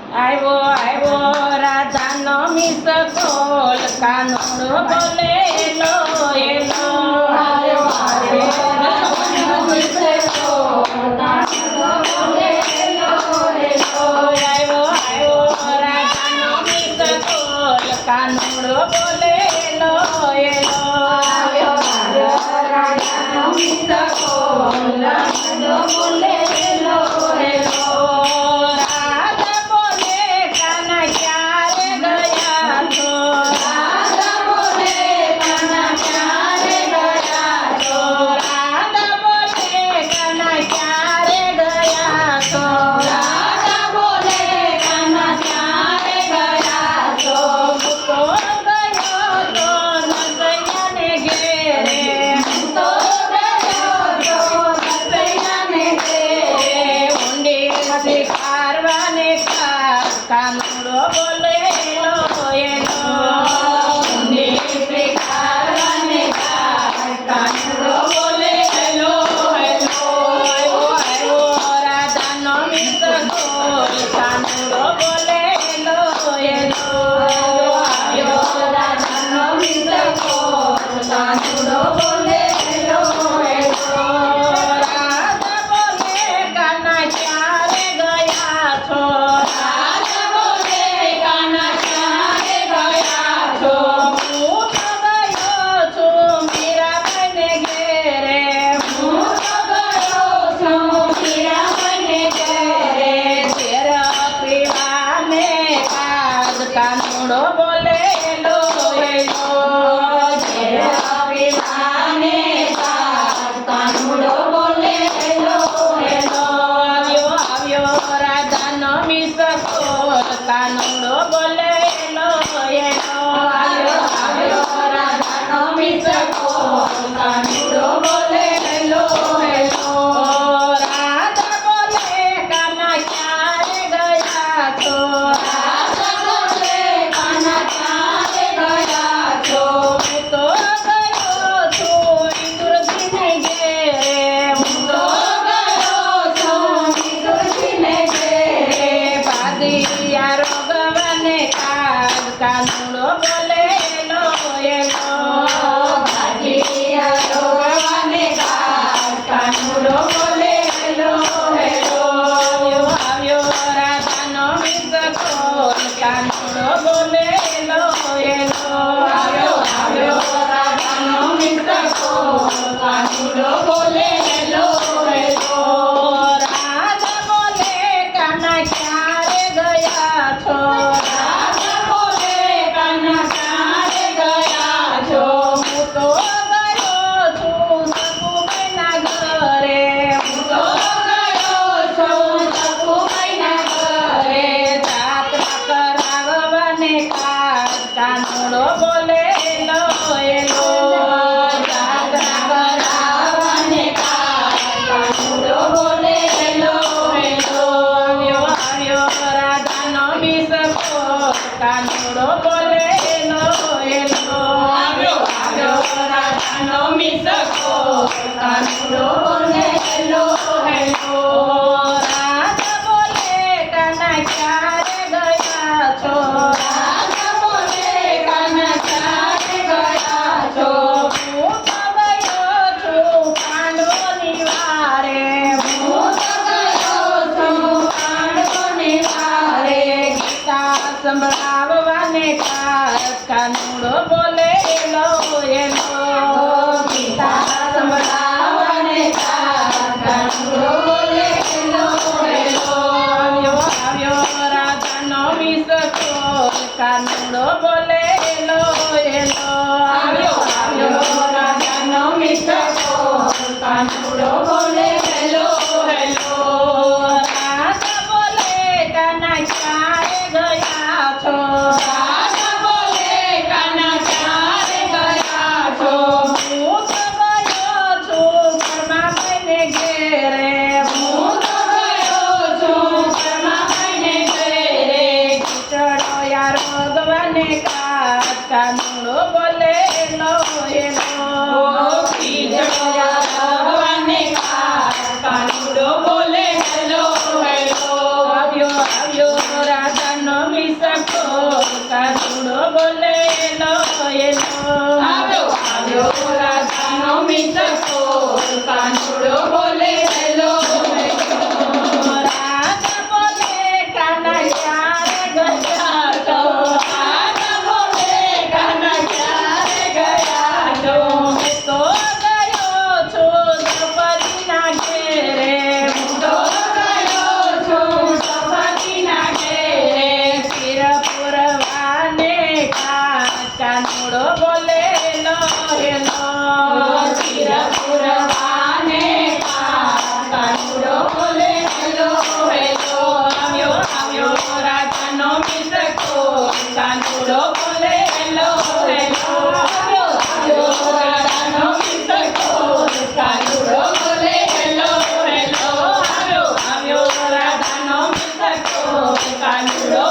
આવ્યો આવ્યો રાધાનો મિસકોલ કાનુડો બોલે એલો એલો આવ્યો આવ્યો રાધાનો મિસકોલ કાનુડો બોલે એલો એલો આવ્યો આવ્યો રાધાનો મિસકોલ કાનુડો બોલે એલો એલો આવ્યો આવ્યો રાધાનો મિસકોલ કાનુડો બોલે એલો એલો રાધા બોલે કાના ક્યારે ગયા છો રાધા બોલે કાના ક્યારે ગયા છો રાધા બોલે કાના ક્યારે ગયા છો રાધા બોલે કાના ક્યારે ગયા છો તો ગયો તો નસૈયાને ઘેરે તો ગયો તો નસૈયાને ઘેરે ઊંડી શિખારવાને કાનુડો બોલે એલો એલો ઊંડી શિખારવાને કાનુડો બોલે એલો એલો આવ્યો આવ્યો રાધાનો મિસકોલ કાનુડો બોલે એલો એલો આવ્યો રાધાનો મિસકોલ કાનુડો બોલે એલો એલો રાધા બોલે કાના ક્યારે ગયા છો રાધા બોલે કાના ક્યારે ગયા છો હું તો ગયો છું મીરાબાઈને ઘેરે હું તો ગયો છું મીરાબાઈને ઘેરે ઘેર પીવાને કાનુડો બોલે એલો એલો ઘેર પીવાને કાનુડો બોલે એલો એલો આવ્યો આવ્યો રાધાનો મિસકોલ કાનુડો બોલે એલો એલો આવ્યો આવ્યો રાધાનો મિસકોલ કાનુડો બોલે એલો એલો રાધા બોલે કાના ક્યારે ગયા છો રાધા બોલે કાના ક્યારે ગયા છો હું તો ગયો છું ઇન્દ્રજીને ઘેરે હું તો ગયો છું વિદુરજીને ઘેરે પાદિયા રોગવાને કાનુડો બોલે એલો એલો ભાજીયા રોગવાને કાનુડો બોલે એલો એલો આવ્યો આવ્યો રાધાનો મિસકોલ કાનુડો બોલે એલો એલો આવ્યો આવ્યો રાધાનો મિસકોલ કાનુડો બોલે એલો એલો રાધા બોલે કાના ક્યારે ગયા છો રાધા બોલે કાના ક્યારે ગયા છો હું તો ગયો છું સકુબાઈના ઘરે હું તો ગયો છું સકુબાઈના ઘરે જાત્રા કરાવવાને કાનુડો બોલે એલો એલો જાત્રા કરાવવાને કાનુડો બોલે એલો એલો આવ્યો આવ્યો રાધાનો મિસકોલ કાનુડો બોલે એલો એલો આવ્યો આવ્યો રાધાનો મિસકોલ કાનુડો બોલે એલો એલો રાધા બોલે કાના ક્યારે ગયા છો રાધા બોલે કાના ક્યારે ગયા છો હું તો ગયો છું પાંડવોની વારે હું તો ગયો છું પાંડવોની વારે ગીતા સંભળાવવાને કાનુડો બોલે એલો એલો ગીતા સંભળાવવાને કાનુડો બોલે એલો એલો આવ્યો આવ્યો રાધાનો મિસકોલ કાનુડો બોલે એલો એલો આવ્યો આવ્યો રાધાનો મિસકોલ કાનુડો બોલે એલો એલો રાધા બોલે કાના ક્યારે ગયા છો રાધા બોલે કાના મિસકો કાનુડો બોલે હેલો હેલો રાધા બોલે કનૈયા રે ગયા તો રાધા બોલે કનૈયા રે ગયા તો તો ગયો છું દ્રૌપદીના ઘેરે તો ગયો છું દ્રૌપદીના ઘેરે શિર પુરવાને કાનુડો બોલે હેલો હેલો શિર પુરવાને કાનુડો બોલે હેલો હેલો આવ્યો આવ્યો રાધાનો મિસકો કાનુડો બોલે હેલો હેલો આવ્યો આવ્યો રાધાનો મિસકો કાનુડો બોલે હેલો હેલો આવ્યો આવ્યો રાધાનો મિસકો કાનુડો